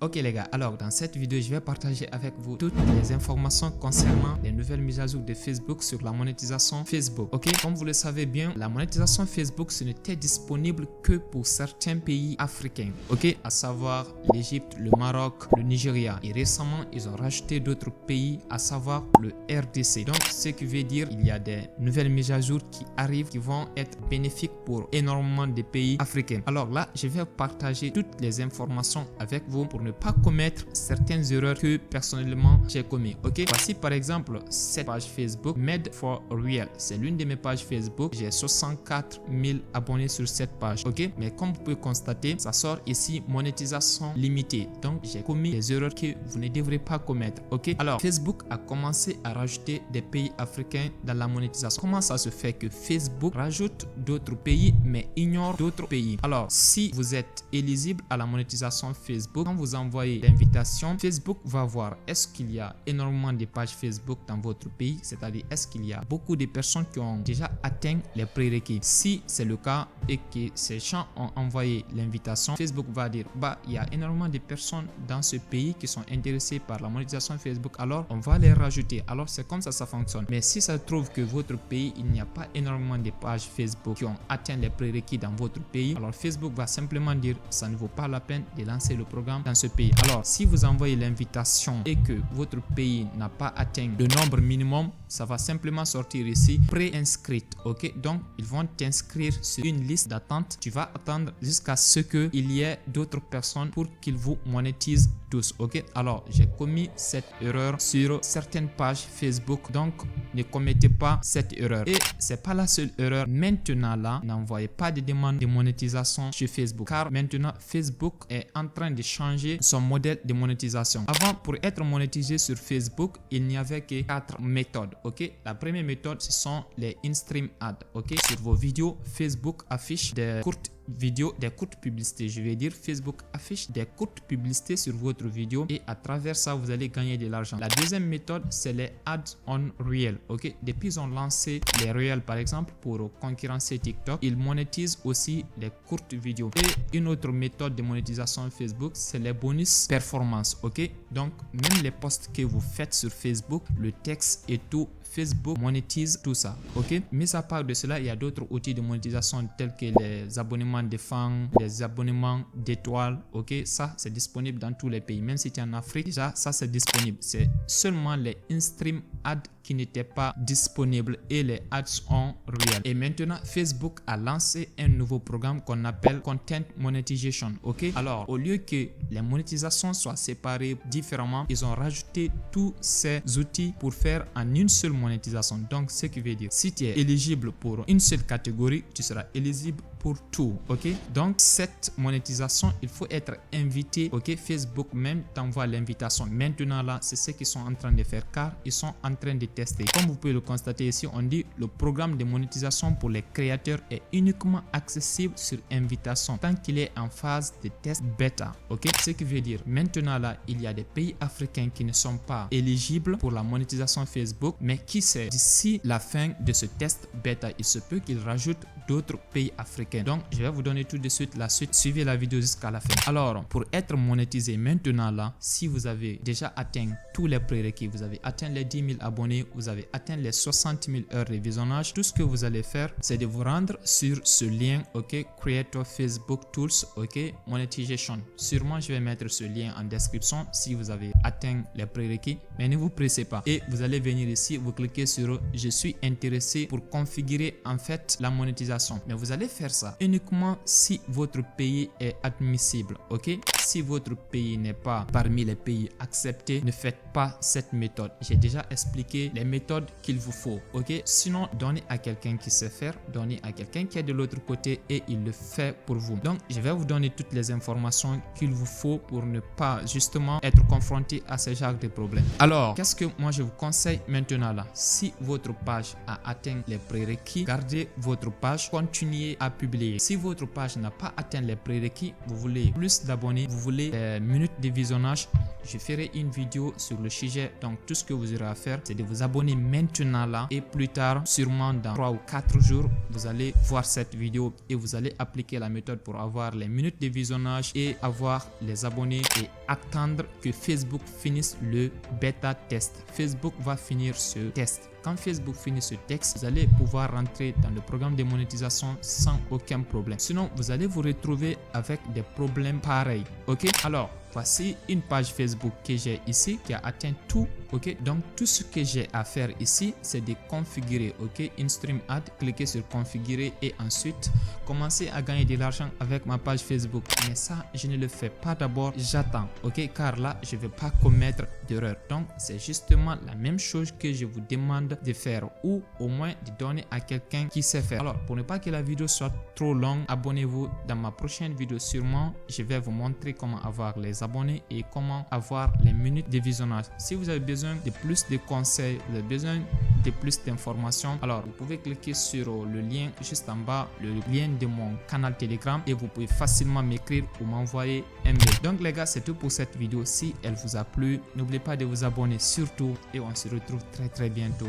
Ok les gars, alors dans cette vidéo, je vais partager avec vous toutes les informations concernant les nouvelles mises à jour de Facebook sur la monétisation Facebook. Ok, comme vous le savez bien, la monétisation Facebook ce n'était disponible que pour certains pays africains. Ok, à savoir l'Égypte, le Maroc, le Nigeria. Et récemment, ils ont rajouté d'autres pays, à savoir le RDC. Donc, ce qui veut dire qu'il y a des nouvelles mises à jour qui arrivent, qui vont être bénéfiques pour énormément de pays africains. Alors là, je vais partager toutes les informations avec vous pour ne pas commettre certaines erreurs que personnellement j'ai commis. Ok, voici par exemple cette page Facebook Made for Real. C'est l'une de mes pages Facebook. J'ai 64 000 abonnés sur cette page. Ok, mais comme vous pouvez constater, ça sort ici monétisation limitée. Donc j'ai commis des erreurs que vous ne devrez pas commettre. Ok, alors Facebook a commencé à rajouter des pays africains dans la monétisation. Comment ça se fait que Facebook rajoute d'autres pays mais ignore d'autres pays? Alors si vous êtes éligible à la monétisation Facebook, quand vous envoyez l'invitation, Facebook va voir est-ce qu'il y a énormément de pages Facebook dans votre pays, c'est-à-dire est-ce qu'il y a beaucoup de personnes qui ont déjà atteint les prérequis. Si c'est le cas et que ces gens ont envoyé l'invitation, Facebook va dire bah il y a énormément de personnes dans ce pays qui sont intéressées par la monétisation Facebook, alors on va les rajouter. Alors c'est comme ça fonctionne. Mais si ça se trouve que votre pays, il n'y a pas énormément de pages Facebook qui ont atteint les prérequis dans votre pays, alors Facebook va simplement dire ça ne vaut pas la peine de lancer le programme dans ce pays. Alors si vous envoyez l'invitation et que votre pays n'a pas atteint le nombre minimum, ça va simplement sortir ici pré-inscrite. Ok, donc ils vont t'inscrire sur une liste d'attente. Tu vas attendre jusqu'à ce que il y ait d'autres personnes pour qu'ils vous monétisent tous. Ok, alors j'ai commis cette erreur sur certaines pages Facebook, donc ne commettez pas cette erreur. Et c'est pas la seule erreur. Maintenant là, n'envoyez pas de demande de monétisation sur Facebook, car maintenant Facebook est en train de changer son modèle de monétisation. Avant, pour être monétisé sur Facebook, il n'y avait que 4 méthodes. Ok, la première méthode, ce sont les in-stream ads. Ok, sur vos vidéos, Facebook affiche des courtes vidéos, des courtes publicités. Je vais dire Facebook affiche des courtes publicités sur votre vidéo et à travers ça vous allez gagner de l'argent. La deuxième méthode, c'est les ads on Reel. Ok, depuis ils ont lancé les Reels par exemple pour concurrencer TikTok, ils monétisent aussi les courtes vidéos. Et une autre méthode de monétisation Facebook, c'est les bonus performance. Ok, donc même les posts que vous faites sur Facebook, le texte et tout, Facebook monétise tout ça. Ok, mis à part de cela, il y a d'autres outils de monétisation tels que les abonnements de fans, les abonnements d'étoiles. Ok, ça c'est disponible dans tous les pays. Même si tu es en Afrique, déjà ça c'est disponible. C'est seulement les in-stream ads qui n'étaient pas disponibles et les ads on Real. Et maintenant Facebook a lancé un nouveau programme qu'on appelle Content Monetization. Ok, alors au lieu que les monétisations soient séparées différemment, ils ont rajouté tous ces outils pour faire en une seule monétisation. Donc ce qui veut dire si tu es éligible pour une seule catégorie, tu seras éligible pour tout. Ok, donc cette monétisation, il faut être invité. Ok, Facebook même t'envoie l'invitation. Maintenant là, c'est ce qu'ils sont en train de faire, car ils sont en train de tester. Comme vous pouvez le constater ici, on dit le programme de monétisation pour les créateurs est uniquement accessible sur invitation tant qu'il est en phase de test bêta. Ok, ce qui veut dire maintenant là, il y a des pays africains qui ne sont pas éligibles pour la monétisation Facebook, mais qui sait, d'ici la fin de ce test bêta, il se peut qu'ils rajoutent d'autres pays africains. Donc je vais vous donner tout de suite la suite. Suivez la vidéo jusqu'à la fin. Alors pour être monétisé maintenant là, si vous avez déjà atteint tous les prérequis, vous avez atteint les 10 000 abonnés, vous avez atteint les 60 000 heures de visionnage, tout ce que vous allez faire, c'est de vous rendre sur ce lien. Ok, Creator Facebook Tools. Ok, Monetization. Sûrement je vais mettre ce lien en description si vous avez atteint les prérequis, mais ne vous pressez pas. Et vous allez venir ici, vous cliquez sur je suis intéressé pour configurer en fait la monétisation. Mais vous allez faire ça uniquement si votre pays est admissible. Ok, si votre pays n'est pas parmi les pays acceptés, ne faites pas cette méthode. J'ai déjà expliqué les méthodes qu'il vous faut. Ok, sinon donnez à quelqu'un qui sait faire, donnez à quelqu'un qui est de l'autre côté et il le fait pour vous. Donc je vais vous donner toutes les informations qu'il vous faut pour ne pas justement être confronté confronté à ce genre de problème. Alors, qu'est-ce que moi je vous conseille maintenant là? Si votre page a atteint les prérequis, gardez votre page, continuez à publier. Si votre page n'a pas atteint les prérequis, vous voulez plus d'abonnés, vous voulez des minutes de visionnage, je ferai une vidéo sur le sujet. Donc tout ce que vous aurez à faire, c'est de vous abonner maintenant là, et plus tard, sûrement dans 3 ou 4 jours, vous allez voir cette vidéo et vous allez appliquer la méthode pour avoir les minutes de visionnage et avoir les abonnés et attendre que Facebook finisse le bêta test. Facebook va finir ce test. Quand Facebook finit ce texte, vous allez pouvoir rentrer dans le programme de monétisation sans aucun problème. Sinon, vous allez vous retrouver avec des problèmes pareils. Ok? Alors, voici une page Facebook que j'ai ici qui a atteint tout. Ok? Donc, tout ce que j'ai à faire ici, c'est de configurer. Ok? InStream Ad, cliquez sur configurer et ensuite commencer à gagner de l'argent avec ma page Facebook. Mais ça, je ne le fais pas d'abord. J'attends. Ok? Car là, je ne vais pas commettre d'erreur. Donc, c'est justement la même chose que je vous demande de faire, ou au moins de donner à quelqu'un qui sait faire. Alors, pour ne pas que la vidéo soit trop longue, abonnez-vous. Dans ma prochaine vidéo, sûrement, je vais vous montrer comment avoir les abonnés et comment avoir les minutes de visionnage. Si vous avez besoin de plus de conseils, vous avez besoin de plus d'informations, alors vous pouvez cliquer sur le lien juste en bas, le lien de mon canal Telegram, et vous pouvez facilement m'écrire ou m'envoyer un mail. Donc les gars, c'est tout pour cette vidéo. Si elle vous a plu, n'oubliez pas de vous abonner surtout, et on se retrouve très bientôt.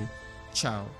Ciao.